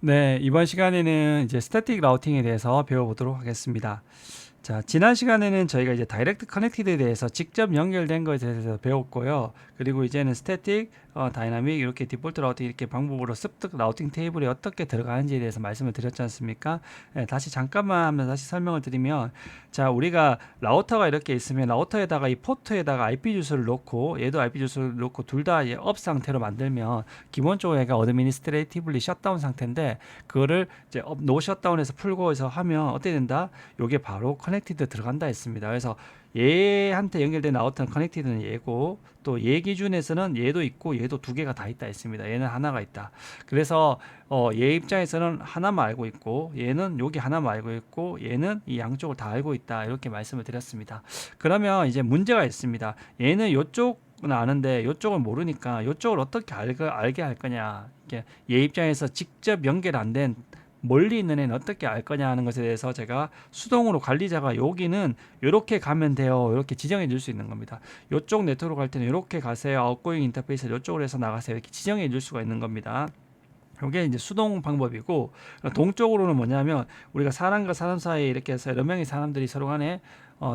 네, 이번 시간에는 이제 스태틱 라우팅에 대해서 배워보도록 하겠습니다. 자, 지난 시간에는 저희가 이제 다이렉트 커넥티드에 대해서 직접 연결된 것에 대해서 배웠고요. 그리고 이제는 스태틱, 다이나믹 이렇게 디폴트 라우팅 이렇게 방법으로 습득 라우팅 테이블에 어떻게 들어가는지에 대해서 말씀을 드렸지 않습니까? 예, 다시 잠깐만 하면 다시 설명을 드리면, 자, 우리가 라우터가 이렇게 있으면 라우터에다가 이 포트에다가 IP 주소를 놓고 얘도 IP 주소를 놓고 둘 다 업 상태로 만들면 기본적으로 얘가 어드미니스트레이티블리 셧다운 상태인데, 그거를 이제 노 셧다운에서 풀고 해서 하면 어떻게 된다? 요게 바로 커넥티드 들어간다 했습니다. 그래서 얘한테 연결된 라우터는 커넥티드는 얘고, 또 얘 기준에서는 얘도 있고 얘도 두 개가 다 있다 했습니다. 얘는 하나가 있다. 그래서 얘 입장에서는 하나만 알고 있고, 얘는 여기 하나만 알고 있고, 얘는 이 양쪽을 다 알고 있다, 이렇게 말씀을 드렸습니다. 그러면 이제 문제가 있습니다. 얘는 요쪽은 아는데 요쪽을 모르니까 요쪽을 어떻게 알게 할 거냐. 이게 얘 입장에서 직접 연결 안 된 멀리 있는 애는 어떻게 알 거냐 하는 것에 대해서 제가 수동으로 관리자가 여기는 이렇게 가면 돼요, 이렇게 지정해 줄 수 있는 겁니다. 이쪽 네트워크 갈 때는 이렇게 가세요, 아웃고잉 인터페이스 이쪽으로 해서 나가세요, 이렇게 지정해 줄 수가 있는 겁니다. 이게 이제 수동 방법이고, 동쪽으로는 뭐냐면 우리가 사람과 사람 사이에 이렇게 해서 여러 명의 사람들이 서로 간에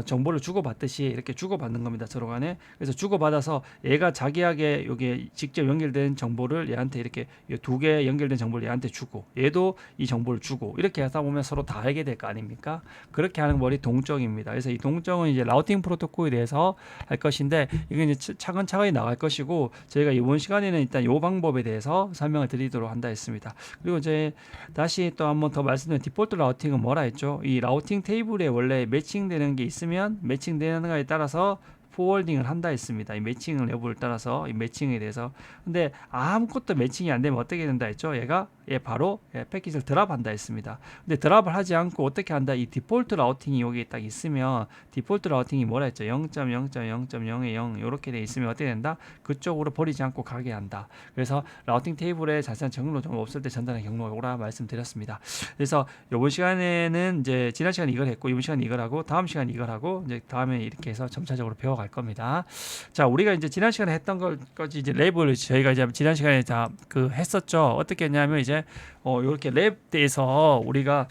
정보를 주고받듯이 이렇게 주고받는 겁니다, 서로 간에. 그래서 주고받아서 얘가 자기에게 여기에 직접 연결된 정보를 얘한테 이렇게 두 개 연결된 정보를 얘한테 주고, 얘도 이 정보를 주고, 이렇게 하다 보면 서로 다 알게 될 거 아닙니까? 그렇게 하는 머리 동적입니다. 그래서 이 동적은 이제 라우팅 프로토콜에 대해서 할 것인데, 이게 이제 차근차근히 나갈 것이고, 저희가 이번 시간에는 일단 이 방법에 대해서 설명을 드리도록 한다 했습니다. 그리고 이제 다시 또 한번 더 말씀드린 디폴트 라우팅은 뭐라 했죠? 이 라우팅 테이블에 원래 매칭되는 게 있으면 매칭되는 거에 따라서 포워딩을 한다 했습니다. 이 매칭 여부를 따라서 이 매칭에 대해서. 근데 아무것도 매칭이 안 되면 어떻게 된다 했죠? 얘 바로 패킷을 드랍한다 했습니다. 근데 드랍을 하지 않고 어떻게 한다? 이 디폴트 라우팅이 여기 딱 있으면, 디폴트 라우팅이 뭐라 했죠? 0.0.0.0에 0 이렇게 돼 있으면 어떻게 된다? 그쪽으로 버리지 않고 가게 한다. 그래서 라우팅 테이블에 자세한 정로 없을 때 전달하는 경로가 오라 말씀드렸습니다. 그래서 이번 시간에는 이제 지난 시간 이걸 했고, 이번 시간 이걸 하고, 다음 시간 이걸 하고, 이제 다음에 이렇게 해서 점차적으로 배워갈 겁니다. 자, 우리가 이제 지난 시간에 했던 것까지 이제 랩을 저희가 이제 지난 시간에 다 그 했었죠. 어떻게 했냐면 이제 이렇게 랩에서 우리가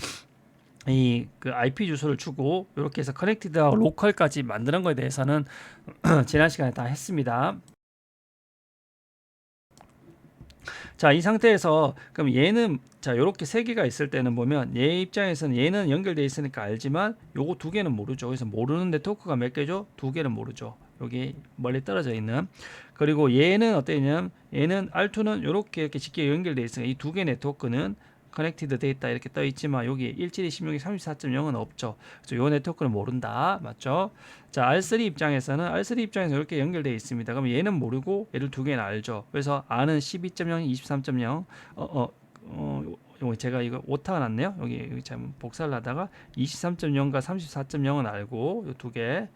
이 그 IP 주소를 주고 이렇게 해서 커넥티드하고 로컬까지 만드는 거에 대해서는 지난 시간에 다 했습니다. 자, 이 상태에서 그럼 얘는, 자, 요렇게 세 개가 있을 때는 보면 얘 입장에서는 얘는 연결돼 있으니까 알지만 요거 두 개는 모르죠. 그래서 모르는 네트워크가 몇 개죠? 두 개는 모르죠. 여기 멀리 떨어져 있는. 그리고 얘는 어떠냐면 얘는 R2는 요렇게 이렇게 쉽게 연결돼 있으니까 이 두 개 네트워크는 커넥티드 돼 있다 이렇게 떠 있지만 여기 17이 16이 34.0은 없죠. 그래서 요 네트워크는 모른다. 맞죠? 자, R3 입장에서는 이렇게 연결되어 있습니다. 그럼 얘는 모르고 얘를 두 개는 알죠. 그래서 R은 12.0, 23.0. 제가 이거 오타가 났네요. 여기 잘못 복사를 하다가 23.0과 34.0은 알고 이 두 개,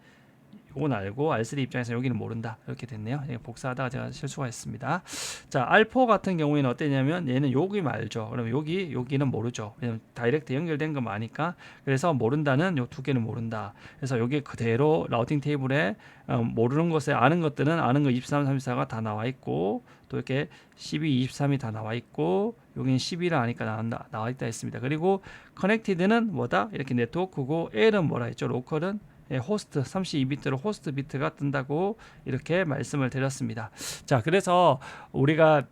요건 알고 R3 입장에서 여기는 모른다, 이렇게 됐네요. 복사하다가 제가 실수가 했습니다. 자, R4 같은 경우에는 어땠냐면 얘는 여기만 알죠. 그러면 여기는 모르죠. 왜냐면 다이렉트 연결된 거 아니까. 그래서 모른다는 요 두 개는 모른다. 그래서 여기 그대로 라우팅 테이블에 모르는 것에 아는 것들은 아는 거 23, 34가 다 나와 있고, 또 이렇게 12, 23이 다 나와 있고, 여기는 12라 하니까 나와 있다 했습니다. 그리고 커넥티드는 뭐다? 이렇게 네트워크고, L은 뭐라 했죠? 로컬은 호스트 32비트로 호스트 비트가 뜬다고 이렇게 말씀을 드렸습니다. 자, 그래서 우리가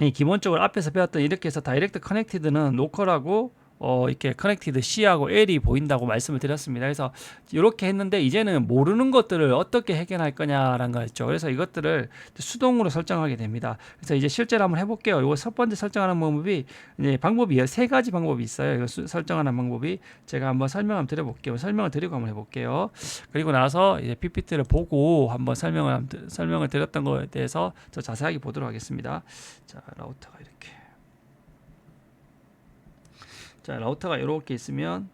이 기본적으로 앞에서 배웠던 이렇게 해서 다이렉트 커넥티드는 로컬하고 이렇게 커넥티드 C하고 L이 보인다고 말씀을 드렸습니다. 그래서 이렇게 했는데 이제는 모르는 것들을 어떻게 해결할 거냐라는 거였죠. 그래서 이것들을 수동으로 설정하게 됩니다. 그래서 이제 실제로 한번 해볼게요. 이거 첫 번째 설정하는 방법이, 방법이 세 가지 방법이 있어요. 이거 설정하는 방법이 제가 한번 설명을 드려볼게요. 설명을 드리고 한번 해볼게요. 그리고 나서 이제 PPT를 보고 한번 설명을 드렸던 거에 대해서 더 자세하게 보도록 하겠습니다. 자, 라우터가 이렇게. 자, 라우터가 이렇게 있으면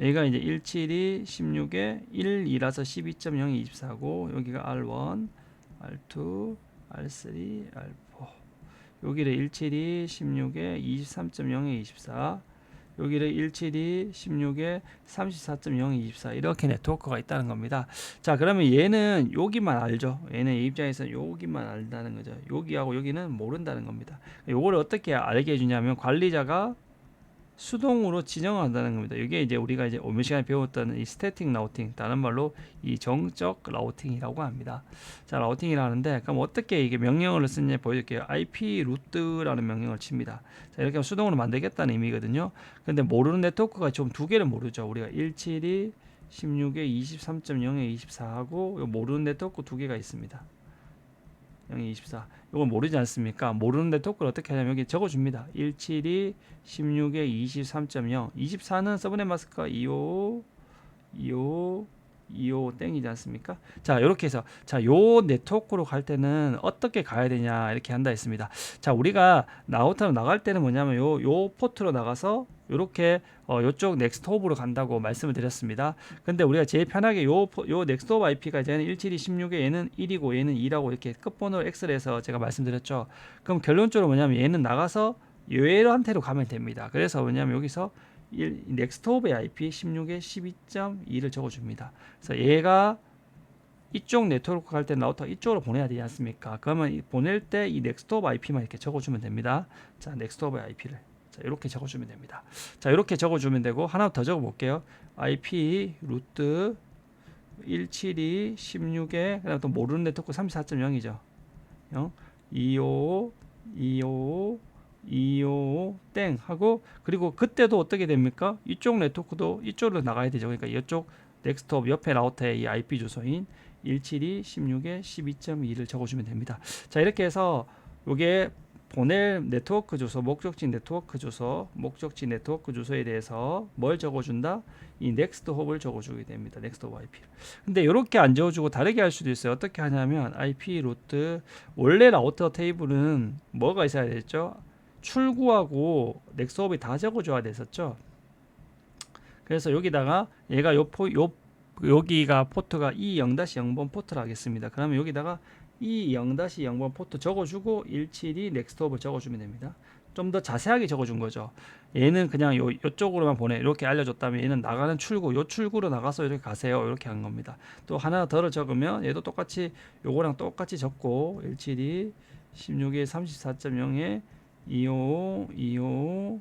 여기가 이제 172, 16에 1이라서 12.0이 24고, 여기가 R1, R2, R3, R4. 여기를 172, 16에 23.0에 24. 여기를 172, 16에 34.0, 24 이렇게 네트워크가 있다는 겁니다. 자, 그러면 얘는 여기만 알죠. 얘는 이 입장에서 여기만 안다는 거죠. 여기하고 여기는 모른다는 겁니다. 요거를 어떻게 알게 해주냐면 관리자가 수동으로 지정한다는 겁니다. 이게 이제 우리가 이제 오늘 시간에 배웠던 이 스태틱 라우팅, 다른 말로 이 정적 라우팅이라고 합니다. 자, 라우팅이라는데 그럼 어떻게 이게 명령어를 쓰냐 보여줄게요. IP 루트라는 명령을 칩니다. 자, 이렇게 하면 수동으로 만들겠다는 의미거든요. 근데 모르는 네트워크가 좀 두 개를 모르죠. 우리가 172, 16에 23.0에 24하고 모르는 네트워크 두 개가 있습니다. 0에 24. 이걸 모르지 않습니까? 모르는 네트워크를 어떻게 하냐면 여기 적어줍니다. 172, 16에 23.0. 24는 서브넷 마스크가 25, 25, 25 땡이지 않습니까? 자, 이렇게 해서 자, 요 네트워크로 갈 때는 어떻게 가야 되냐 이렇게 한다 했습니다. 자, 우리가 라우터로 나갈 때는 뭐냐면 요 포트로 나가서 요렇게 요쪽 넥스트 홉으로 간다고 말씀을 드렸습니다. 근데 우리가 제일 편하게 요 넥스트 홉 IP가 이제는 172, 16에 얘는 1이고 얘는 2라고 이렇게 끝번호를 X를 해서 제가 말씀드렸죠. 그럼 결론적으로 뭐냐면 얘는 나가서 얘한테로 가면 됩니다. 그래서 뭐냐면 여기서 넥스트 홉의 IP 16에 12.2를 적어줍니다. 그래서 얘가 이쪽 네트워크 갈 때 라우터 이쪽으로 보내야 되지 않습니까? 그러면 보낼 때 이 넥스트 홉 IP만 이렇게 적어주면 됩니다. 자, 넥스트 홉의 IP를 자, 이렇게 적어주면 됩니다. 자, 이렇게 적어주면 되고 하나 더 적어볼게요. IP 루트 172 16에 그다음 또 모르는 네트워크 34.0이죠. 0 25 25 25 땡 하고 그리고 그때도 어떻게 됩니까? 이쪽 네트워크도 이쪽으로 나가야 되죠. 그러니까 이쪽 넥스트업 옆에 라우터의 이 IP 주소인 172 16에 12.2를 적어주면 됩니다. 자, 이렇게 해서 이게 보낼 네트워크 주소, 목적지 네트워크 주소, 목적지 네트워크 주소에 대해서 뭘 적어준다? 이 넥스트 홉을 적어주게 됩니다. 넥스트 홉 IP. 근데 이렇게 안 적어주고 다르게 할 수도 있어요. 어떻게 하냐면 IP 루트 원래 라우터 테이블은 뭐가 있어야 되죠? 출구하고 넥스트 홉이 다 적어줘야 됐었죠. 그래서 여기다가 얘가 여기가 포트가 E0-0번 포트를 하겠습니다. 그러면 여기다가 E0-0번 포트 적어주고 172 넥스트 홉을 적어주면 됩니다. 좀 더 자세하게 적어준 거죠. 얘는 그냥 요쪽으로만 보내 이렇게 알려줬다면 얘는 나가는 출구 요 출구로 나가서 이렇게 가세요 이렇게 한 겁니다. 또 하나 더 적으면 얘도 똑같이 요거랑 똑같이 적고 172 16에 34.0에 25 25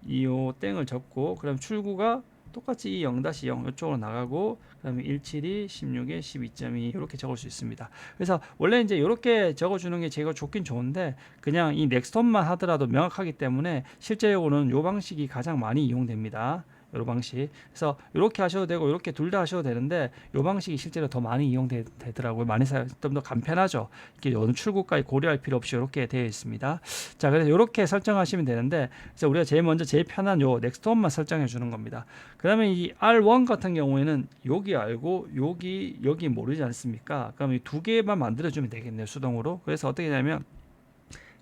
25 땡을 적고 그럼 출구가 똑같이 이 0-0 이쪽으로 나가고 그다음에 172 16에 12.2 이렇게 적을 수 있습니다. 그래서 원래 이제 이렇게 적어주는 게 제가 좋긴 좋은데 그냥 이 넥스트홈만 하더라도 명확하기 때문에 실제적으로는 이 방식이 가장 많이 이용됩니다. 요 방식. 그래서 이렇게 하셔도 되고 이렇게 둘 다 하셔도 되는데 요 방식이 실제로 더 많이 이용되더라고요. 많이 좀 더 간편하죠. 이렇게 어느 출구까지 고려할 필요 없이 이렇게 되어 있습니다. 자, 그래서 이렇게 설정하시면 되는데 그래서 우리가 제일 편한 요 넥스트홈만 설정해 주는 겁니다. 그다음에 이 R1 같은 경우에는 여기 알고 여기 모르지 않습니까? 그럼 이 두 개만 만들어 주면 되겠네요. 수동으로. 그래서 어떻게 하냐면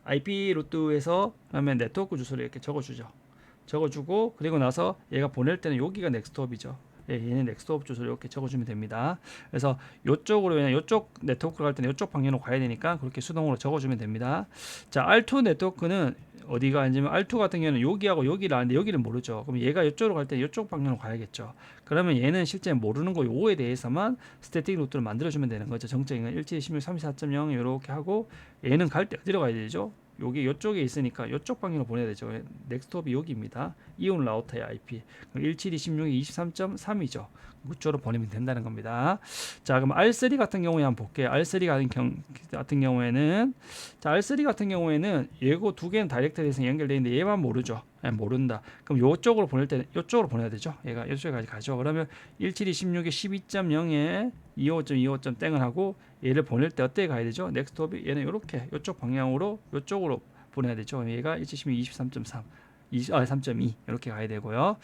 IP 루트에서 그러면 네트워크 주소를 이렇게 적어 주죠. 적어주고 그리고 나서 얘가 보낼 때는 여기가 넥스트홉이죠. 예, 얘는 넥스트홉 주소를 이렇게 적어주면 됩니다. 그래서 이쪽으로 왜냐 이쪽 네트워크 갈 때는 이쪽 방향으로 가야 되니까 그렇게 수동으로 적어주면 됩니다. 자, R2 네트워크는 어디가 아니면 R2 같은 경우는 여기하고 여기를 아는데 여기를 모르죠. 그럼 얘가 이쪽으로 갈 때 이쪽 방향으로 가야겠죠. 그러면 얘는 실제 모르는 거 요거에 대해서만 스태틱 루트를 만들어주면 되는 거죠. 정적인 172 34.0 이렇게 하고 얘는 갈 때 어디로 가야 되죠? 여기 이쪽에 있으니까 이쪽 방향으로 보내야 되죠. 넥스트홉이 여기입니다. 이온 라우터의 IP 172 16이 23.3이죠. 그쪽으로 보내면 된다는 겁니다. 자, 그럼 R3 같은 경우에 한번 볼게요. R3 같은 경우에는 자, R3 같은 경우에는 얘고 두 개는 다이렉트리에서 연결되어 있는데 얘만 모르죠. 모른다. 그럼 요쪽으로 보낼 때는 요쪽으로 보내야 되죠. 얘가 이쪽까지 가죠. 그러면 172 16에 12.0에 25.25. 땡을 하고 얘를 보낼 때 어떻게 가야 되죠? 넥스트홉이 얘는 이렇게 이쪽 방향으로 이쪽으로 보내야 되죠. 얘가 172 23.3 3.2 이렇게 가야 되고요.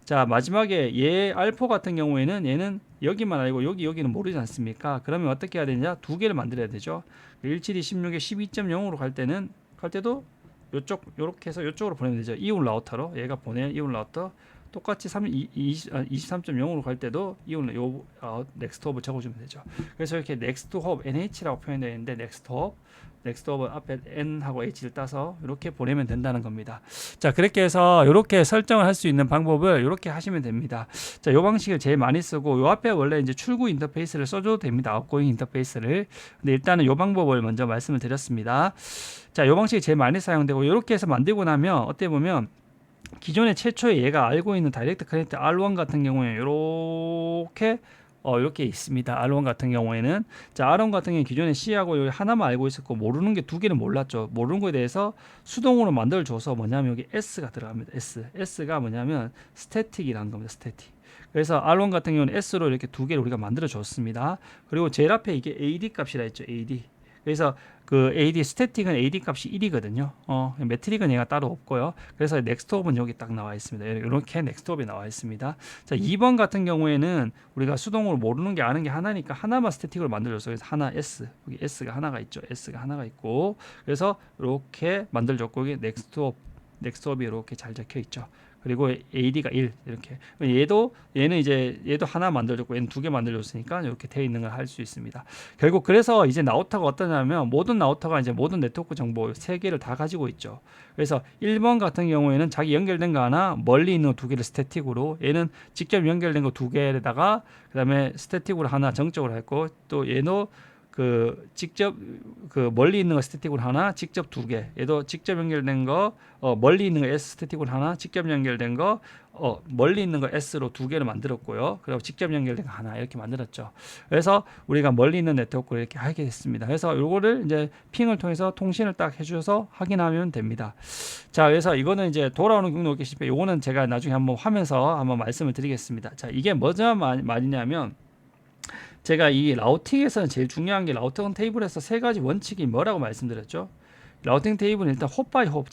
자, 마지막에 얘 알포 같은 경우에는 얘는 여기만 알고 여기는 모르지 않습니까? 그러면 어떻게 해야 되냐? 두 개를 만들어야 되죠. 172 16에 12.0으로 갈 때도 요쪽 요렇게 해서 요쪽으로 보내면 되죠. 이온 라우터로 얘가 보낼 이온 라우터 똑같이 23.0으로 갈 때도 이오는 요 넥스트 홉을 적어주면 되죠. 그래서 이렇게 넥스트 홉 NH라고 표현되어 있는데 넥스트 홉은 앞에 N하고 H를 따서 이렇게 보내면 된다는 겁니다. 자, 그렇게 해서 이렇게 설정을 할 수 있는 방법을 이렇게 하시면 됩니다. 자, 요 방식을 제일 많이 쓰고 요 앞에 원래 이제 출구 인터페이스를 써줘도 됩니다. 아웃고잉 인터페이스를. 근데 일단은 요 방법을 먼저 말씀을 드렸습니다. 자, 요 방식이 제일 많이 사용되고 이렇게 해서 만들고 나면 어떻게 보면 기존에 최초에 얘가 알고 있는 다이렉트 커넥트 R1 같은 경우에 이렇게 있습니다. R1 같은 경우에는 자, R1 같은 경우에 기존에 C하고 여기 하나만 알고 있었고 모르는 게 두 개는 몰랐죠. 모르는 거에 대해서 수동으로 만들어 줘서 뭐냐면 여기 S가 들어갑니다. S가 뭐냐면 스태틱이라는 겁니다. 스태틱. 그래서 R1 같은 경우는 S로 이렇게 두 개를 우리가 만들어 줬습니다. 그리고 제일 앞에 이게 AD 값이라 했죠. AD. 그래서 그 AD 스태틱은 AD 값이 1이거든요. 매트릭은 얘가 따로 없고요. 그래서 넥스트홉은 여기 딱 나와 있습니다. 이렇게 넥스트홉이 나와 있습니다. 자, 2번 같은 경우에는 우리가 수동으로 모르는 게 아는 게 하나니까 하나만 스태틱으로 만들어줬어요. 그래서 하나 S, 여기 S가 하나가 있죠. S가 하나가 있고, 그래서 이렇게 만들어줬고 여기 넥스트홉이 이렇게 잘 적혀 있죠. 그리고 AD가 1 이렇게. 얘도 하나 만들어줬고 얘는 두 개 만들어줬으니까 이렇게 되어 있는 걸 할 수 있습니다. 결국 그래서 이제 라우터가 어떠냐면 모든 라우터가 이제 모든 네트워크 정보 세 개를 다 가지고 있죠. 그래서 1번 같은 경우에는 자기 연결된 거 하나, 멀리 있는 거 두 개를 스태틱으로, 얘는 직접 연결된 거 두 개에다가 그다음에 스태틱으로 하나 정적으로 했고, 또 얘도 직접 멀리 있는 거 스태틱으로 하나, 직접 두 개. 얘도 직접 연결된 거 멀리 있는 거 S 스태틱으로 하나, 직접 연결된 거 멀리 있는 거 S로 두 개를 만들었고요. 그리고 직접 연결된 거 하나 이렇게 만들었죠. 그래서 우리가 멀리 있는 네트워크를 이렇게 하게 됐습니다. 그래서 요거를 이제 핑을 통해서 통신을 딱 해주셔서 확인하면 됩니다. 자, 그래서 이거는 이제 돌아오는 경로 게시판. 요거는 제가 나중에 한번 하면서 한번 말씀을 드리겠습니다. 자, 이게 뭐죠 말이냐면, 제가 이 라우팅에서는 제일 중요한 게 라우팅 테이블에서 세 가지 원칙이 뭐라고 말씀드렸죠. 라우팅 테이블은 일단 홉 바이 홉,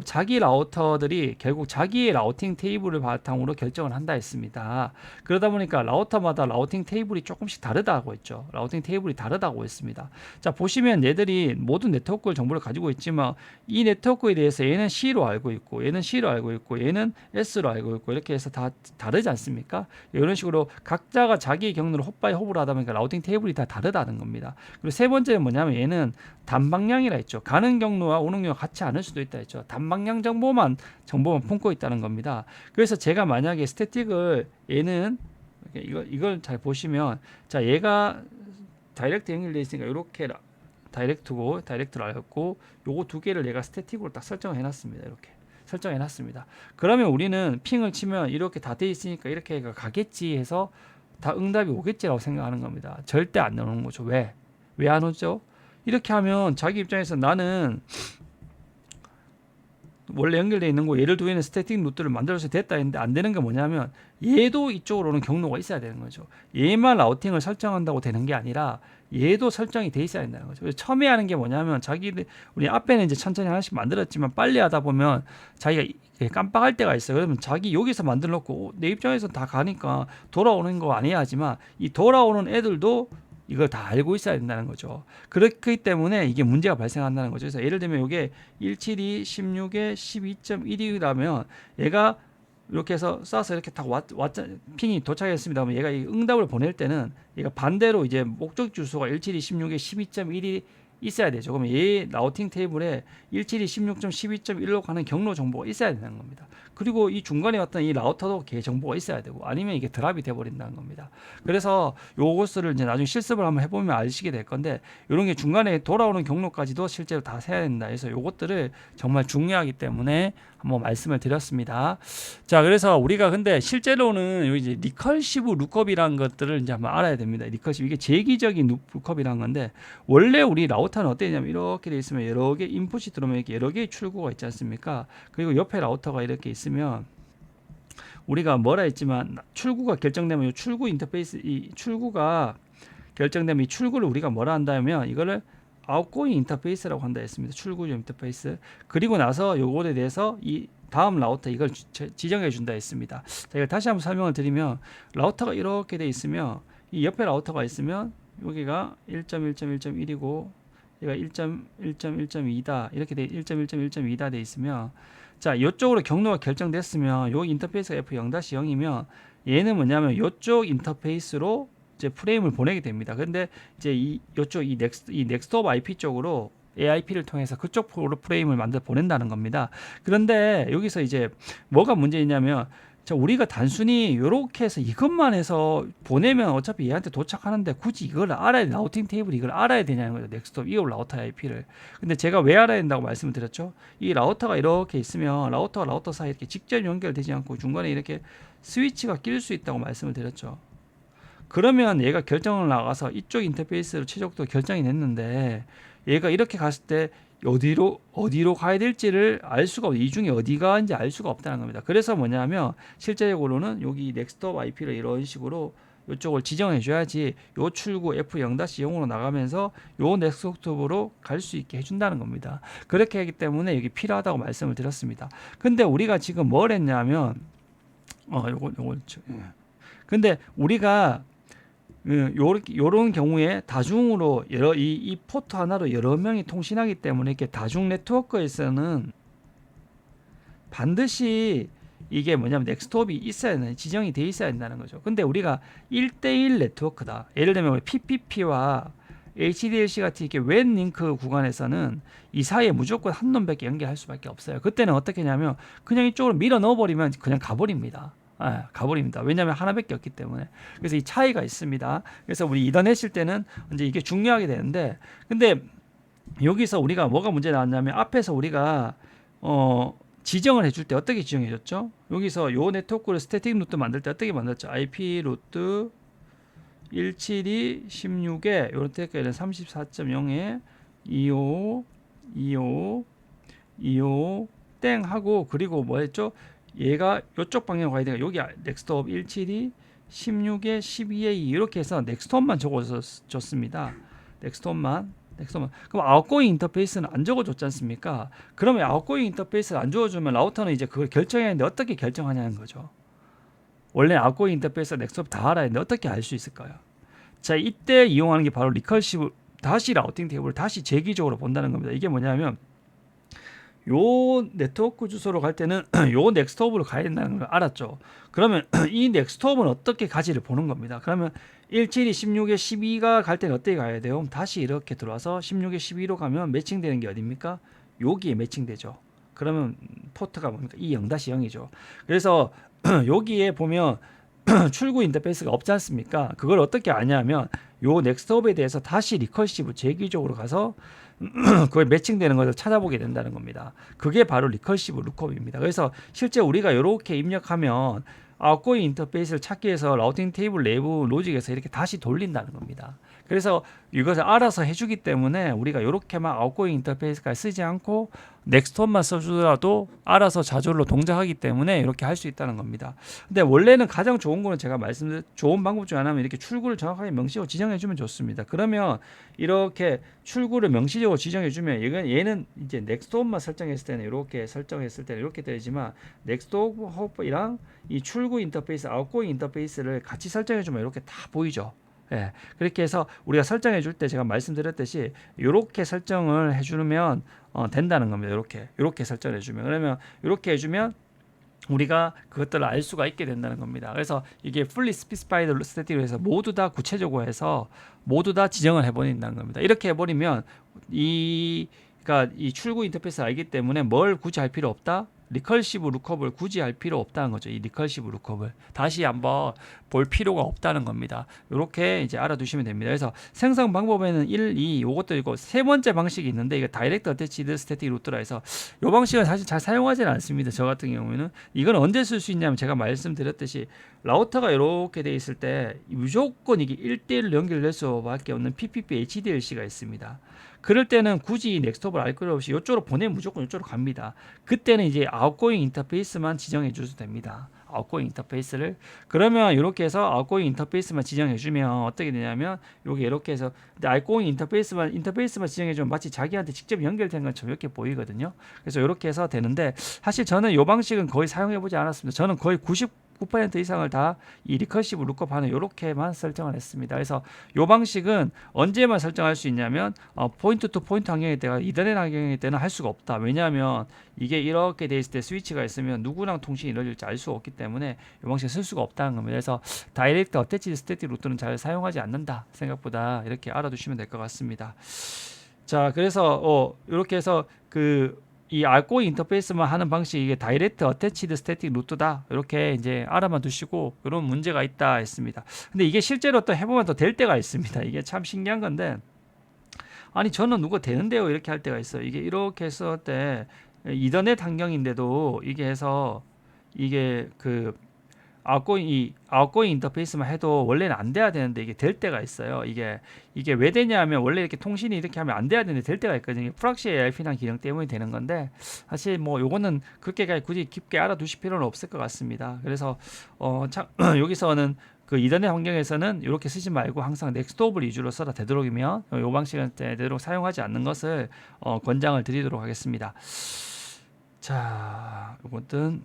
자기 라우터들이 결국 자기의 라우팅 테이블을 바탕으로 결정을 한다 했습니다. 그러다 보니까 라우터마다 라우팅 테이블이 조금씩 다르다고 했죠. 라우팅 테이블이 다르다고 했습니다. 자, 보시면 얘들이 모든 네트워크 정보를 가지고 있지만 이 네트워크에 대해서 얘는 C로 알고 있고 얘는 C로 알고 있고 얘는 S로 알고 있고 이렇게 해서 다 다르지 않습니까? 이런 식으로 각자가 자기의 경로를 홉바이 홉으로 하다 보니까 라우팅 테이블이 다 다르다는 겁니다. 그리고 세 번째는 뭐냐면 얘는 단방향이라 했죠. 가는 경로와 오는 경로가 같지 않을 수도 있다 했죠. 단방향 정보만 품고 있다는 겁니다. 그래서 제가 만약에 스태틱을 얘는 이걸 잘 보시면, 자, 얘가 다이렉트 연결되어 있으니까 이렇게 다이렉트를 알고 요거 두 개를 얘가 스태틱으로 딱 설정해 놨습니다. 이렇게 설정해 놨습니다. 그러면 우리는 핑을 치면 이렇게 다 돼 있으니까 이렇게 가겠지 해서 다 응답이 오겠지라고 생각하는 겁니다. 절대 안 나오는 거죠. 왜 안 오죠? 이렇게 하면 자기 입장에서 나는 원래 연결되어 있는 거 얘를 두개는 스태틱 루트를 만들어서 됐다 했는데 안 되는 게 뭐냐면 얘도 이쪽으로 오는 경로가 있어야 되는 거죠. 얘만 라우팅을 설정한다고 되는 게 아니라 얘도 설정이 돼 있어야 된다는 거죠. 그래서 처음에 하는 게 뭐냐면 우리 앞에는 이제 천천히 하나씩 만들었지만 빨리 하다 보면 자기가 깜빡할 때가 있어요. 그러면 자기 여기서 만들어 놓고 내 입장에서 다 가니까 돌아오는 거 아니야 하지만 이 돌아오는 애들도 이걸 다 알고 있어야 된다는 거죠. 그렇기 때문에 이게 문제가 발생한다는 거죠. 그래서 예를 들면 이게 172, 16에 12.1이라면 얘가 이렇게 해서 쏴서 이렇게 딱 핑이 도착했습니다. 그러면 얘가 이 응답을 보낼 때는 얘가 반대로 이제 목적 주소가 172, 16에 12.1이 있어야 되죠. 그러면 얘 라우팅 테이블에 172, 16.12.1로 가는 경로 정보가 있어야 되는 겁니다. 그리고 이 중간에 왔던 이 라우터도 걔 정보가 있어야 되고, 아니면 이게 드랍이 돼버린다는 겁니다. 그래서 요것을 이제 나중에 실습을 한번 해보면 아시게 될 건데, 이런 게 중간에 돌아오는 경로까지도 실제로 다 세야 된다 해서 요것들을 정말 중요하기 때문에 한번 말씀을 드렸습니다. 자, 그래서 우리가 근데 실제로는 여기 이제 리컬시브 룩업이라는 것들을 이제 한번 알아야 됩니다. 리컬시브, 이게 재기적인 룩업이라는 건데, 원래 우리 라우터는 어떻게 되냐면 이렇게 돼 있으면 여러 개 인풋이 들어오면 이렇게 여러 개의 출구가 있지 않습니까? 그리고 옆에 라우터가 이렇게 있으면 우리가 뭐라 했지만 출구가 결정되면 이 출구 인터페이스, 이 출구가 결정되면 이 출구를 우리가 뭐라 한다면 이거를 아웃고잉 인터페이스라고 한다 했습니다. 출구 인터페이스. 그리고 나서 요거에 대해서 이 다음 라우터 이걸 지정해 준다 했습니다. 자, 이걸 다시 한번 설명을 드리면, 라우터가 이렇게 돼 있으면 이 옆에 라우터가 있으면 여기가 1.1.1.1이고 얘가 1.1.1.2다 이렇게 돼 1.1.1.2다 돼 있으면, 자, 이쪽으로 경로가 결정됐으면 요 인터페이스가 F0-0이면 얘는 뭐냐면 이쪽 인터페이스로 이제 프레임을 보내게 됩니다. 근데 이제 이쪽 이 넥스트 오브 IP 쪽으로 AIP를 통해서 그쪽으로 프레임을 만들어 보낸다는 겁니다. 그런데 여기서 이제 뭐가 문제있냐면 자, 우리가 단순히 이렇게 해서 이것만 해서 보내면 어차피 얘한테 도착하는데 굳이 이걸 알아야 돼. 라우팅 테이블 이걸 알아야 되냐는 거죠. 넥스트 이걸 라우터 IP를. 근데 제가 왜 알아야 된다고 말씀을 드렸죠? 이 라우터가 이렇게 있으면 라우터와 라우터 사이 이렇게 직접 연결되지 않고 중간에 이렇게 스위치가 낄 수 있다고 말씀을 드렸죠. 그러면 얘가 결정을 나가서 이쪽 인터페이스로 최적도 결정이 됐는데 얘가 이렇게 갔을 때 어디로 가야 될지를 알 수가 없. 이 중에 어디가 인지 알 수가 없다는 겁니다. 그래서 뭐냐면 실제적으로는 여기 넥스트 IP를 이런 식으로 이쪽을 지정해 줘야지 요 출구 F0-0으로 나가면서 요 넥스트로 갈 수 있게 해준다는 겁니다. 그렇게 하기 때문에 여기 필요하다고 말씀을 드렸습니다. 근데 우리가 지금 뭘 했냐면 요걸 근데 우리가 요런 경우에 다중으로 이 포트 하나로 여러 명이 통신하기 때문에 이렇게 다중 네트워크에서는 반드시 이게 뭐냐면 넥스트홉이 있어야 되는 지정이 돼 있어야 된다는 거죠. 근데 우리가 1대1 네트워크다. 예를 들면 우리 PPP와 HDLC 같은 이렇게 웬 링크 구간에서는 이 사이에 무조건 한 놈밖에 연결할 수밖에 없어요. 그때는 어떻게 하냐면 그냥 이쪽으로 밀어 넣어버리면 그냥 가버립니다. 가버립니다. 왜냐하면 하나밖에 없기 때문에. 그래서 이 차이가 있습니다. 그래서 우리 이던 했을 때는 이제 이게 중요하게 되는데, 근데 여기서 우리가 뭐가 문제 나왔냐면 앞에서 우리가 지정을 해줄 때 어떻게 지정해줬죠? 여기서 요 네트워크를 스태틱 루트 만들 때 어떻게 만들었죠? IP 루트 172 16에 요 네트워크는 34.0에 25 땡 하고 그리고 뭐 했죠? 얘가 이쪽 방향으로 가야 되니까 여기 넥스트업 172 16에 12에 2 이렇게 해서 넥스트업만 적어줬습니다. 넥스트업만. 그럼 아웃고잉 인터페이스는 안 적어줬지 않습니까? 그러면 아웃고잉 인터페이스를 안 적어주면 라우터는 이제 그걸 결정해야 하는데 어떻게 결정하냐는 거죠. 원래 아웃고잉 인터페이스 넥스트업 다 알아야 하는데 어떻게 알 수 있을까요? 자, 이때 이용하는 게 바로 리커시브 다시 라우팅 테이블을 다시 재기적으로 본다는 겁니다. 이게 뭐냐면 요 네트워크 주소로 갈 때는 요 넥스트홉으로 가야 된다는 걸 알았죠. 그러면 이 넥스트홉은 어떻게 가지를 보는 겁니다. 그러면 17이 16에 12가 갈 때는 어떻게 가야 돼요? 다시 이렇게 들어와서 16에 12로 가면 매칭되는 게 어딥니까? 여기에 매칭되죠. 그러면 포트가 뭡니까? 이 0-0이죠. 그래서 여기에 보면 출구 인터페이스가 없지 않습니까? 그걸 어떻게 아냐면 요 넥스트홉에 대해서 다시 리커시브 재기적으로 가서 그걸 매칭되는 것을 찾아보게 된다는 겁니다. 그게 바로 리커시브 룩업입니다. 그래서 실제 우리가 이렇게 입력하면 아웃고잉 인터페이스를 찾기 위해서 라우팅 테이블 내부 로직에서 이렇게 다시 돌린다는 겁니다. 그래서 이것을 알아서 해주기 때문에 우리가 이렇게만 아웃고잉 인터페이스까지 쓰지 않고 넥스트홈만 써주더라도 알아서 자줄로 동작하기 때문에 이렇게 할 수 있다는 겁니다. 근데 원래는 가장 좋은 거는 제가 말씀드린 좋은 방법 중 하나는 이렇게 출구를 정확하게 명시적으로 지정해주면 좋습니다. 그러면 이렇게 출구를 명시적으로 지정해주면 얘는 이제 넥스트홈만 설정했을 때는 이렇게 설정했을 때는 이렇게 되지만 넥스트홈이랑 이 출구 인터페이스, 아웃고잉 인터페이스를 같이 설정해주면 이렇게 다 보이죠. 예, 그렇게 해서 우리가 설정해 줄 때 제가 말씀드렸듯이 이렇게 설정을 해주면 된다는 겁니다. 이렇게 설정해 주면 그러면 이렇게 해주면 우리가 그것들을 알 수가 있게 된다는 겁니다. 그래서 이게 fully specified static으로 해서 모두 다 구체적으로 해서 모두 다 지정을 해버린다는 겁니다. 이렇게 해버리면 그러니까 이 출구 인터페이스를 알기 때문에 뭘 굳이 할 필요 없다. 리컬시브 룩업을 굳이 할 필요 없다는 거죠. 이 리컬시브 룩업을 다시 한번 볼 필요가 없다는 겁니다. 이렇게 이제 알아두시면 됩니다. 그래서 생성 방법에는 1, 2 요것도 있고 세 번째 방식이 있는데 이거 다이렉트 어태치드 스태틱 루트라 해서 이 방식은 사실 잘 사용하지는 않습니다. 저 같은 경우에는 이건 언제 쓸 수 있냐면 제가 말씀드렸듯이 라우터가 이렇게 돼 있을 때 무조건 이게 1대1로 연결될 수밖에 없는 PPP HDLC가 있습니다. 그럴 때는 굳이 넥스트홉을 알 필요 없이 이쪽으로 보내면 무조건 이쪽으로 갑니다. 그때는 이제 아웃고잉 인터페이스만 지정해 줘도 됩니다. 아웃고잉 인터페이스를 그러면 이렇게 해서 아웃고잉 인터페이스만 지정해 주면 어떻게 되냐면 여기 이렇게 해서 근데 아웃고잉 인터페이스만 지정해 주면 마치 자기한테 직접 연결된 것처럼 이렇게 보이거든요. 그래서 이렇게 해서 되는데 사실 저는 이 방식은 거의 사용해 보지 않았습니다. 저는 거의 99% 이상을 다 이 리커시브 룩업하는 요렇게만 설정을 했습니다. 그래서 요 방식은 언제만 설정할 수 있냐면 포인트 투 포인트 환경일 때가 이더넷 환경일 때는 할 수가 없다. 왜냐하면 이게 이렇게 돼 있을 때 스위치가 있으면 누구랑 통신이 이루어질지 알 수가 없기 때문에 이 방식을 쓸 수가 없다는 겁니다. 그래서 다이렉트 어태치드 스태틱 루트는 잘 사용하지 않는다. 생각보다 이렇게 알아두시면 될 것 같습니다. 자, 그래서 이렇게 해서 이 알고잉 인터페이스만 하는 방식이 이게 다이렉트 어태치드 스태틱 루트다. 이렇게 이제 알아만 두시고 이런 문제가 있다 했습니다. 근데 이게 실제로 또 해보면 또 될 때가 있습니다. 이게 참 신기한 건데, 아니 저는 누가 되는데요 이렇게 할 때가 있어요. 이게 이렇게 했을 때 이더넷 환경인데도 이게 해서 이게 아웃고잉 인터페이스만 해도 원래는 안 돼야 되는데 이게 될 때가 있어요. 이게 왜 되냐면 원래 이렇게 통신이 이렇게 하면 안 돼야 되는데 될 때가 있거든요. 프락시 ARP라는 기능 때문에 되는 건데, 사실 뭐 요거는 그렇게 굳이 깊게 알아두실 필요는 없을 것 같습니다. 그래서 여기서는 이더넷 환경에서는 이렇게 쓰지 말고 항상 넥스트옵을 위주로 써라. 되도록이면 요 방식은 되도록 사용하지 않는 것을 권장을 드리도록 하겠습니다. 자, 이것은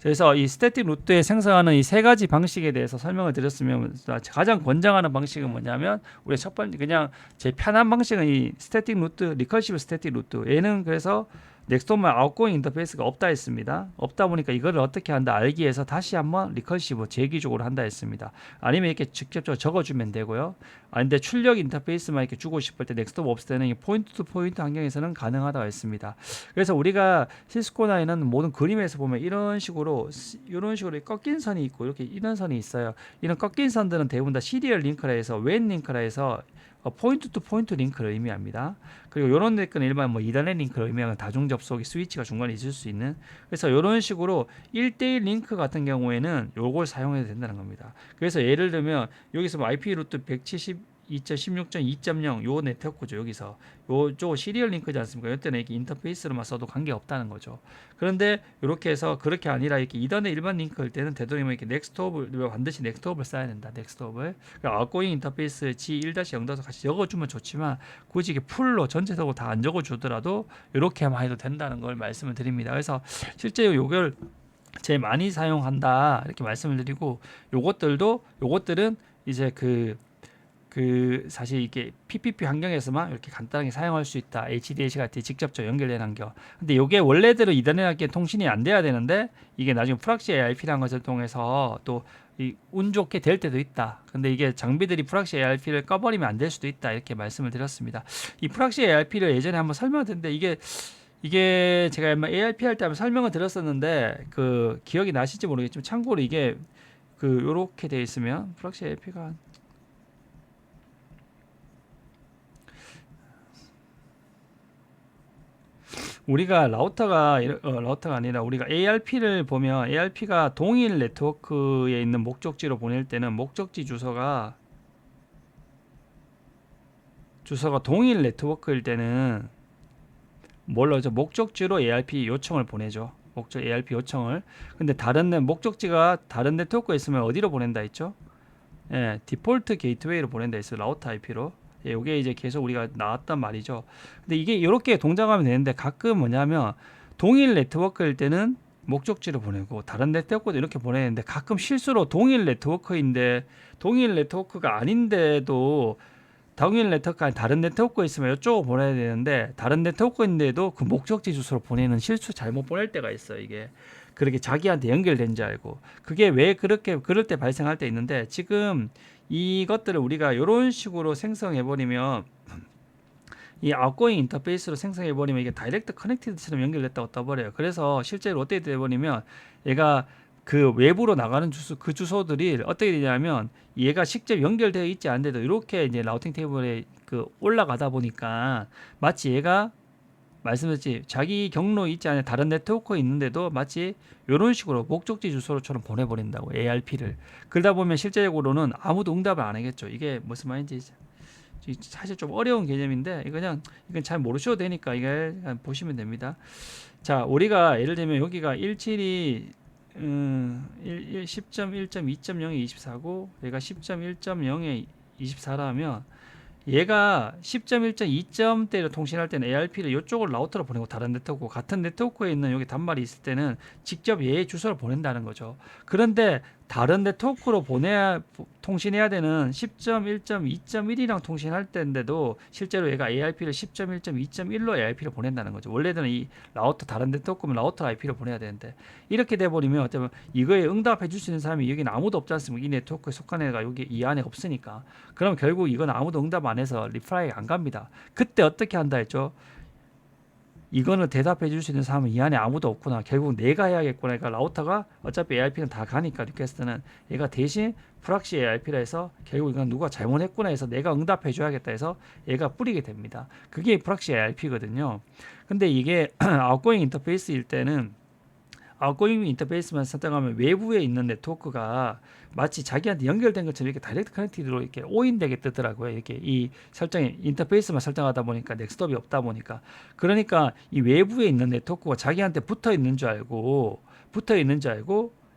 그래서 이 스태틱 루트에 생성하는 이 세 가지 방식에 대해서 설명을 드렸으면, 가장 권장하는 방식은 뭐냐면 우리 첫 번째 그냥 제일 편한 방식은 이 스태틱 루트, 리커시브 스태틱 루트. 얘는 그래서 넥스트만 아웃고잉 인터페이스가 없다 했습니다. 없다 보니까 이거를 어떻게 한다 알기 위해서 다시 한번 리커시브 재기적으로 한다 했습니다. 아니면 이렇게 직접적으로 적어주면 되고요. 근데 출력 인터페이스만 이렇게 주고 싶을 때 넥스트 없을 때는 이 포인트 투 포인트 환경에서는 가능하다고 했습니다. 그래서 우리가 시스코9는 모든 그림에서 보면 이런 식으로 꺾인 선이 있고 이렇게 이런 선이 있어요. 이런 꺾인 선들은 대부분 다 시리얼 링크라 해서 웬 링크라 해서 포인트 투 포인트 링크를 의미합니다. 그리고 이런 링크는 일반 이더넷 링크를 의미하는 다중 접속이 스위치가 중간에 있을 수 있는, 그래서 이런 식으로 1대1 링크 같은 경우에는 요걸 사용해도 된다는 겁니다. 그래서 예를 들면 여기서 IP 루트 172.16.2.0 요 네트워크죠. 여기서 요쪽 시리얼 링크지 않습니까? 이때는 이렇게 인터페이스로만 써도 관계 없다는 거죠. 그런데 이렇게 해서 그렇게 아니라 이렇게 이더넷 일반 링크일 때는 되도록이면 이렇게 넥스트옵을 반드시 넥스트옵을 써야 된다. 넥스트옵을. 그러니까 아웃고잉 인터페이스 G1-0도 같이 적어주면 좋지만 굳이 이게 풀로 전체적으로 다 안 적어주더라도 이렇게만 해도 된다는 걸 말씀을 드립니다. 그래서 실제 요걸 제일 많이 사용한다 이렇게 말씀을 드리고, 요것들은 이제 사실 이게 PPP 환경에서만 이렇게 간단하게 사용할 수 있다. HDAC 같은 직접적 연결된 환경. 근데 이게 원래대로 이더넷 통신이 안 돼야 되는데 이게 나중에 프락시 ARP라는 것을 통해서 또 운 좋게 될 때도 있다. 근데 이게 장비들이 프락시 ARP를 꺼버리면 안 될 수도 있다. 이렇게 말씀을 드렸습니다. 이 프락시 ARP를 예전에 한번 설명을 드렸는데 이게 제가 ARP 할 때 한번 설명을 드렸었는데 기억이 나실지 모르겠지만 참고로 이게 요렇게 돼 있으면 프락시 ARP가 우리가 라우터가 아니라 우리가 ARP를 보면 ARP가 동일 네트워크에 있는 목적지로 보낼 때는 목적지 주소가 동일 네트워크일 때는 목적지로 ARP 요청을 보내죠. 목적 ARP 요청을. 근데 목적지가 다른 네트워크에 있으면 어디로 보낸다 했죠? 예, 디폴트 게이트웨이로 보낸다 했어요. 라우터 IP로. 예, 요게 이제 계속 우리가 나왔단 말이죠. 근데 이게 이렇게 동작하면 되는데 가끔 뭐냐면 동일 네트워크일 때는 목적지로 보내고 다른 네트워크도 이렇게 보내는데 가끔 실수로 동일 네트워크가 아닌데도 동일 네트워크가 아닌 다른 네트워크에 있으면 이쪽으로 보내야 되는데 다른 네트워크인데도 그 목적지 주소로 보내는 실수 잘못 보낼 때가 있어요. 이게 그렇게 자기한테 연결된지 알고. 그게 왜 그럴 때 발생할 때 있는데, 지금 이것들을 우리가 이런 식으로 생성해 버리면 이 아웃고잉 인터페이스로 생성해 버리면 이게 다이렉트 커넥티드처럼 연결됐다고 떠버려요. 그래서 실제로 어떻게 돼 버리면 얘가 외부로 나가는 주소들이 어떻게 되냐면 얘가 직접 연결되어 있지 않은데도 이렇게 이제 라우팅 테이블에 올라가다 보니까 마치 얘가 말씀드렸지 자기 경로에 있지 않은 다른 네트워크에 있는데도 마치 이런 식으로 목적지 주소로처럼 보내버린다고 ARP를. 그러다 보면 실제적으로는 아무도 응답을 안 하겠죠. 이게 무슨 말인지 사실 좀 어려운 개념인데 이건 잘 모르셔도 되니까 이게 보시면 됩니다. 자, 우리가 예를 들면 여기가 172 10.1.2.0에 24고 얘가 10.1.0에 24라면 얘가 10.1점 2점대로 통신할 때는 ARP를 이쪽으로 라우터로 보내고 다른 네트워크 같은 네트워크에 있는 여기 단말이 있을 때는 직접 얘의 주소를 보낸다는 거죠. 그런데 다른 네트워크로 통신해야 되는 10.1점 2.1이랑 통신할 때인데도 실제로 얘가 ARP를 10.1점 2.1로 ARP를 보낸다는 거죠. 원래는 이 라우터 다른 네트워크면 라우터 IP를 보내야 되는데 이렇게 돼 버리면 어쩌면 이거에 응답해 줄 수 있는 사람이 여기는 아무도 없지 않습니까? 이 네트워크에 속한 애가 여기 이 안에 없으니까. 그럼 결국 이건 아무도 응답 안 해서 리플라이 안 갑니다. 그때 어떻게 한다 했죠? 이거는 대답해 줄 수 있는 사람은 이 안에 아무도 없구나. 결국 내가 해야겠구나. 그러니까 라우터가 어차피 ARP는 다 가니까 리퀘스트는 얘가 대신 프락시 ARP라 해서 결국 이건 누가 잘못했구나 해서 내가 응답해 줘야겠다 해서 얘가 뿌리게 됩니다. 그게 프락시 ARP거든요. 근데 이게 아웃고잉 인터페이스일 때는 아웃고잉 인터페이스만 설정하면 외부에 있는 네트워크가 마치 자기한테 연결된 것처럼 이렇게 다이렉트 커넥티드로 이렇게 오인되게 뜨더라고요. 이렇게 이 설정에 인터페이스만 설정하다 보니까 넥스톱이 없다 보니까 그러니까 이 외부에 있는 네트워크가 자기한테 붙어 있는 줄 알고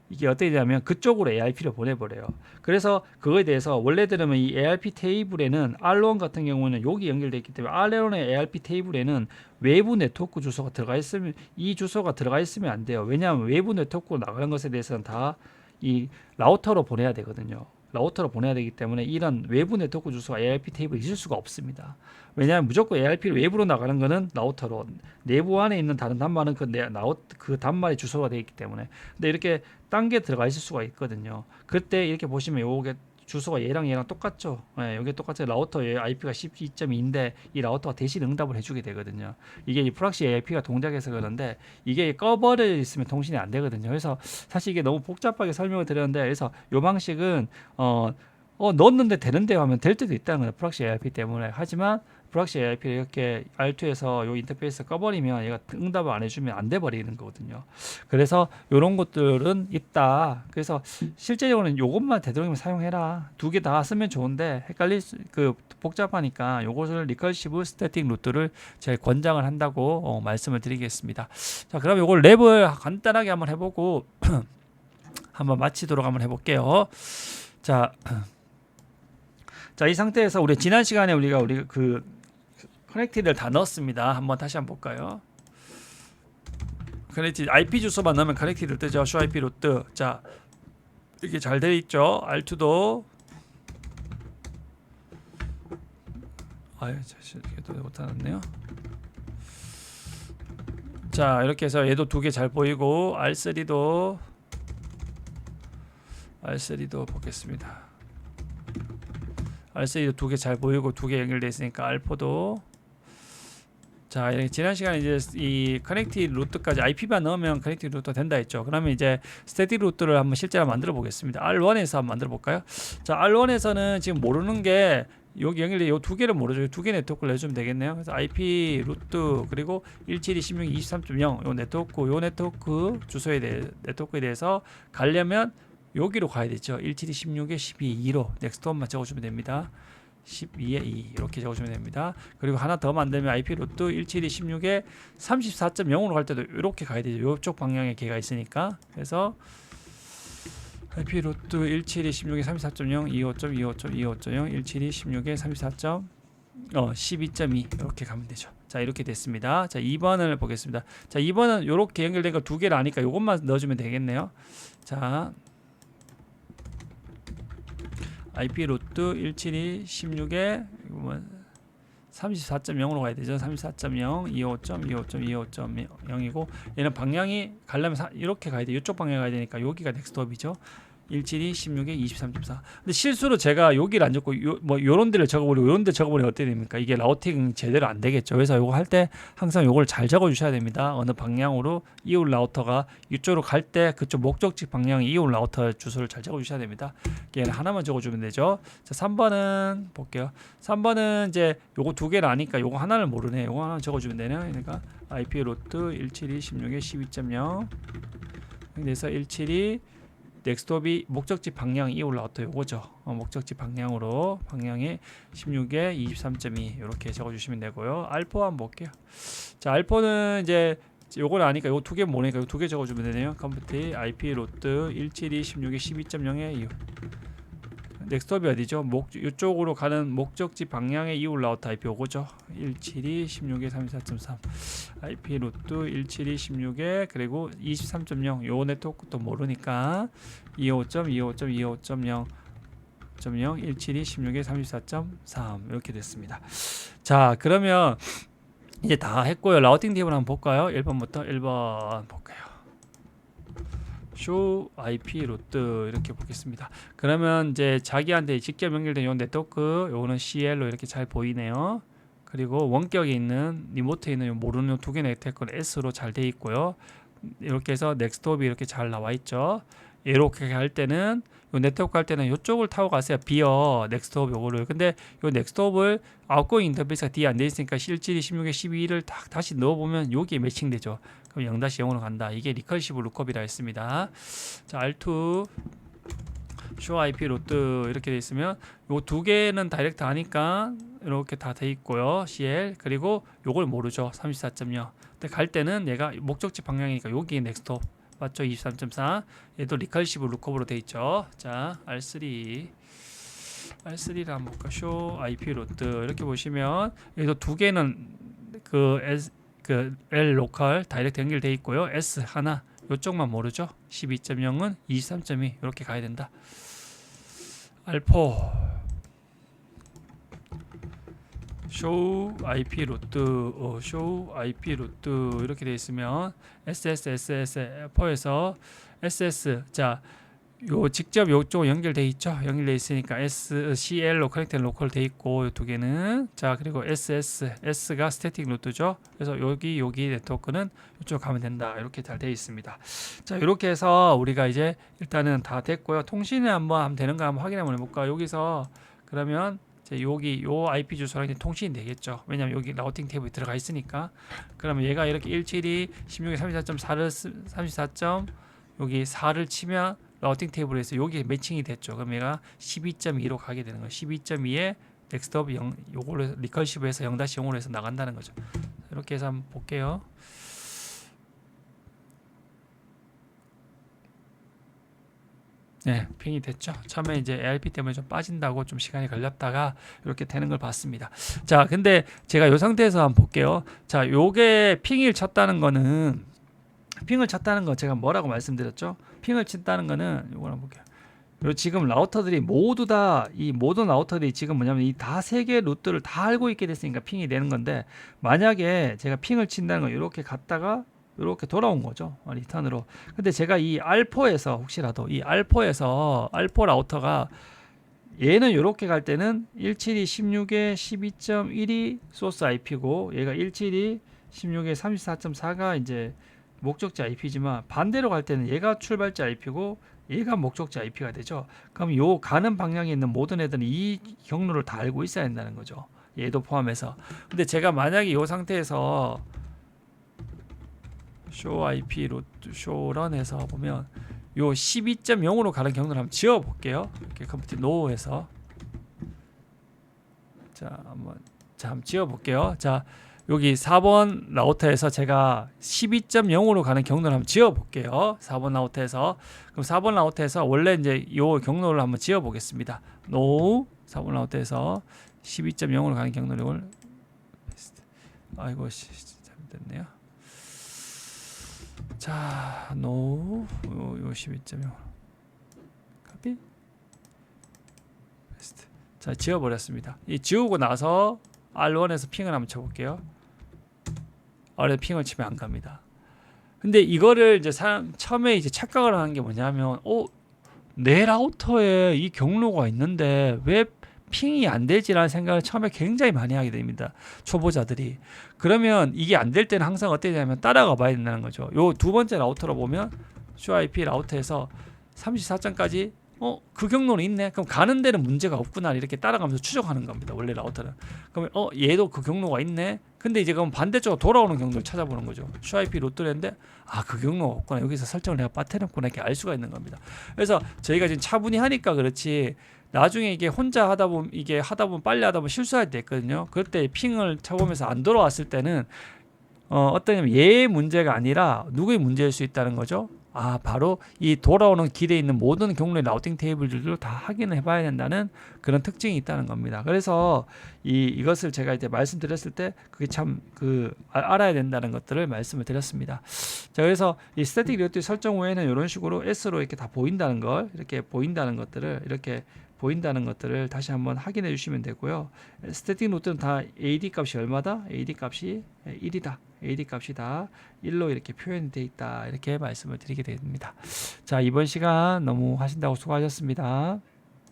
이게 어떻게 되냐면 그쪽으로 ARP를 보내버려요. 그래서 그거에 대해서 원래대로면 이 ARP 테이블에는 R1 같은 경우는 여기 연결되어 있기 때문에 R1의 ARP 테이블에는 외부 네트워크 주소가 들어가 있으면 이 주소가 들어가 있으면 안 돼요. 왜냐하면 외부 네트워크로 나가는 것에 대해서는 다 이 라우터로 보내야 되거든요. 라우터로 보내야 되기 때문에 이런 외부 네트워크 주소가 ARP 테이블에 있을 수가 없습니다. 왜냐하면 무조건 ARP를 외부로 나가는 거는 라우터로 내부 안에 있는 다른 단말은 그 단말의 주소가 되어 있기 때문에 근데 이렇게 딴 게 들어가 있을 수가 있거든요. 그때 이렇게 보시면 요게 주소가 얘랑 똑같죠. 예, 여기 똑같이 라우터의 IP가 12.2인데 이 라우터가 대신 응답을 해주게 되거든요. 이게 이 프락시 AIP가 동작해서 그런데 이게 꺼버려 있으면 통신이 안 되거든요. 그래서 사실 이게 너무 복잡하게 설명을 드렸는데 그래서 요 방식은 넣었는데 되는데요 하면 될 때도 있다는 거예요. 프락시 AIP 때문에. 하지만 프락시 AIP를 이렇게 R2에서 요 인터페이스 꺼버리면 얘가 응답을 안 해주면 안 돼 버리는 거거든요. 그래서 이런 것들은 있다. 그래서 실제적으로는 요것만 되도록이면 사용해라. 두 개 다 쓰면 좋은데 복잡하니까 요것을 리커시브 스태틱 루트를 제가 권장을 한다고 말씀을 드리겠습니다. 자, 그럼 요걸 랩을 간단하게 한번 해보고 한번 마치도록 한번 해볼게요. 자, 이 상태에서 우리 지난 시간에 우리 그 커넥티드를 다 넣었습니다. 한번 다시 한번 볼까요? 커넥티드 IP 주소만 넣으면 커넥티드 뜨죠. show IP 루트. 자, 이렇게 잘 되어 있죠. R2도 얘도 못하네요. 자, 이렇게 해서 얘도 두 개 잘 보이고 R3도 보겠습니다. R3도 두 개 잘 보이고 두 개 연결되어 있으니까 R4도 자, 지난 시간에 이제 이 커넥티드 루트까지 IP만 넣으면 커넥티드 루트가 된다 했죠. 그러면 이제 스태틱 루트를 한번 실제로 만들어 보겠습니다. R1에서 한번 만들어 볼까요? 자, R1에서는 지금 모르는 게 여기 연결돼 요 두 개를 모르죠. 두 개 네트워크를 내주면 되겠네요. 그래서 IP 루트 그리고 172.16.23.0 요 네트워크 주소에 네트워크에 대해서 가려면 여기로 가야 되죠. 172.16에 12.2로 넥스트 원만 적어주면 됩니다. 12에 2 이렇게 적어주면 됩니다. 그리고 하나 더 만들면 IP 루트 172.16에 34.0으로 갈 때도 이렇게 가야 되죠. 이쪽 방향에 걔가 있으니까. 그래서 IP 루트 172.16에 34.0 25.25.25.0 172.16에 34. 12.2 이렇게 가면 되죠. 자, 이렇게 됐습니다. 자, 2번을 보겠습니다. 자, 2번은 이렇게 연결된 거 두 개를 아니까 이것만 넣어주면 되겠네요. 자, IP 루트 172.16에 34.0으로 가야 되죠. 34.0, 25.25.25.0이고 얘는 방향이 가려면 이렇게 가야 돼. 이쪽 방향에 가야 되니까 여기가 넥스트업이죠. 172.16에 23.4. 근데 실수로 제가 여기를 안 적고 요런 데를 적어버리고 요런 데 적어버리면 어떻게 됩니까? 이게 라우팅 제대로 안 되겠죠. 그래서 요거 할 때 항상 요걸 잘 적어 주셔야 됩니다. 어느 방향으로 이올 라우터가 이쪽으로 갈 때 그쪽 목적지 방향 이올 라우터 주소를 잘 적어 주셔야 됩니다. 얘는 하나만 적어 주면 되죠. 자, 3번은 볼게요. 3번은 이제 요거 두 개를 아니까 요거 하나를 모르네. 요거 하나 적어 주면 되네요. 그러니까 IP 루트 172.16에 12.0 그래서 172 넥스트업이 목적지 방향 이올 라우터 요거죠. 목적지 방향으로 방향이 16에 23.2 이렇게 적어주시면 되고요. 알포 한번 볼게요. 자, 알포는 이제 요걸 아니까 요 두 개 모르니까 요 두 개 적어주면 되네요. 컴퓨터 IP 루트 172.16에 12.0에 넥스트업이 어디죠? 이쪽으로 가는 목적지 방향의 이웃 라우터 IP 요거죠. 172.16.34.3 IP 루트 172.16에 그리고 23.0 요 네트워크도 모르니까 25.25.25.0 172.16.34.3 이렇게 됐습니다. 자, 그러면 이제 다 했고요. 라우팅 테이블 한번 볼까요? 1번부터 1번 볼까요? show IP 루트 이렇게 보겠습니다. 그러면 이제 자기한테 직접 연결된 요 네트워크 요거는 CL로 이렇게 잘 보이네요. 그리고 원격에 있는 리모트에 있는 요 모르는 요 두 개 네트워크는 S로 잘 돼 있고요. 이렇게 해서 넥스트업이 이렇게 잘 나와 있죠. 이렇게 할 때는 요 네트워크 할 때는 이쪽을 타고 가세요. 비어 넥스트업 요거를. 근데 요 넥스트업을 아웃고잉 인터페이스가 D 안 돼 있으니까 실질이 16에 12를 다시 넣어 보면 여기에 매칭되죠. 그럼 0-0으로 간다. 이게 리커시브 룩업이라 했습니다. 자, R2 show IP 루트 이렇게 돼 있으면 요 두 개는 다이렉트 하니까 이렇게 다 돼 있고요. CL 그리고 요걸 모르죠. 34.0. 근데 갈 때는 얘가 목적지 방향이니까 여기 넥스트업 맞죠? 23.4 얘도 리커시브 룩업으로 돼 있죠. 자, R3를 한번 볼까? show IP 루트 이렇게 보시면 얘도 두 개는 그 L 로컬 다이렉트 연결돼 있고요. S 하나 요쪽만 모르죠. 12.0은 23.2 이렇게 가야 된다. R4 show IP 루트 show IP 루트 이렇게 돼 있으면 SSSS4에서 SS 자 요 직접 요쪽 연결돼 있죠. 연결돼 있으니까 CL로 커넥트 로컬 돼 있고 요 두 개는 자 그리고 S가 스태틱 루트죠. 그래서 여기 네트워크는 이쪽 가면 된다. 이렇게 잘 돼 있습니다. 자 이렇게 해서 우리가 이제 일단은 다 됐고요. 통신에 한번 하면 되는가 한번 확인 한번 해볼까. 여기서 그러면 여기 요 IP 주소랑 이제 통신이 되겠죠. 왜냐면 여기 라우팅 테이블이 들어가 있으니까. 그러면 얘가 이렇게 172 16에 34.4를 34. 여기 4를 치면 라우팅 테이블에서 여기에 매칭이 됐죠. 그럼 얘가 12.2로 가게 되는 거예요. 12.2에 넥스트업 요거를 리커시브해서 0-0으로 해서 나간다는 거죠. 이렇게 해서 한번 볼게요. 네, 핑이 됐죠. 처음에 이제 ARP 때문에 좀 빠진다고 좀 시간이 걸렸다가 이렇게 되는 걸 봤습니다. 자, 근데 제가 이 상태에서 한번 볼게요. 자, 요게 핑을 쳤다는 거는 제가 뭐라고 말씀드렸죠? 핑을 친다는 거는 요걸 한번 볼게요. 요 지금 라우터들이 모두 다 이 모든 라우터들이 지금 뭐냐면 이 다 세 개의 루트를 다 알고 있게 됐으니까 핑이 되는 건데 만약에 제가 핑을 친다는 건 이렇게 갔다가 이렇게 돌아온 거죠. 리턴으로. 근데 제가 이 R4에서 혹시라도 이 R4 라우터가 얘는 이렇게 갈 때는 172 16에 12.1이 소스 IP고 얘가 172 16에 34.4가 이제 목적지 IP지만 반대로 갈 때는 얘가 출발지 IP고 얘가 목적지 IP가 되죠. 그럼 요 가는 방향에 있는 모든 애들은 이 경로를 다 알고 있어야 된다는 거죠. 얘도 포함해서. 근데 제가 만약에 이 상태에서 show IP 루트 show run해서 보면 요 12.0으로 가는 경로를 한번 지워 볼게요. 이렇게 컴퓨터 노에서 한번 지워 볼게요. 자, 여기 4번 라우터에서 제가 12.0으로 가는 경로를 한번 지워 볼게요. 4번 라우터에서. 그럼 4번 라우터에서 원래 이제 요 경로를 한번 지워 보겠습니다. no 4번 라우터에서 12.0으로 가는 경로를 아이고 잘못됐네요. 자, no 요 12.0 copy paste. 자, 지워 버렸습니다. 이 지우고 나서 R1에서 핑을 한번 쳐 볼게요. 아래 핑을 치면 안 갑니다. 근데 이거를 이제 처음에 이제 착각을 하는 게 뭐냐면 내 라우터에 이 경로가 있는데 왜 핑이 안 되지라는 생각을 처음에 굉장히 많이 하게 됩니다. 초보자들이. 그러면 이게 안 될 때는 항상 어떻게 되냐면 따라가 봐야 된다는 거죠. 요 두 번째 라우터로 보면 show IP 라우터에서 34점까지 그 경로는 있네. 그럼 가는 데는 문제가 없구나. 이렇게 따라가면서 추적하는 겁니다. 원래 라우터는. 그러면 얘도 그 경로가 있네. 근데 이제 그럼 반대쪽으로 돌아오는 경로를 찾아보는 거죠. show IP 루트인데 그 경로가 없구나. 여기서 설정을 내가 빠뜨렸구나. 이렇게 알 수가 있는 겁니다. 그래서 저희가 지금 차분히 하니까 그렇지 나중에 이게 혼자 하다 보면 빨리 하다 보면 실수할 때 있거든요. 그럴 때 핑을 쳐보면서 안 돌아왔을 때는 어떠냐면 얘의 문제가 아니라 누구의 문제일 수 있다는 거죠. 바로 이 돌아오는 길에 있는 모든 경로의 라우팅 테이블들도 다 확인을 해봐야 된다는 그런 특징이 있다는 겁니다. 그래서 이것을 제가 이제 말씀드렸을 때 그게 참 알아야 된다는 것들을 말씀을 드렸습니다. 자, 그래서 이 스태틱 디렉토리 설정 후에는 이런 식으로 S로 이렇게 다 보인다는 걸, 이렇게 보인다는 것들을 다시 한번 확인해 주시면 되고요. 스태틱 노트는 다 AD 값이 얼마다? AD 값이 1이다. AD 값이 다 1로 이렇게 표현이 되어 있다. 이렇게 말씀을 드리게 됩니다. 자, 이번 시간 너무 하신다고 수고하셨습니다.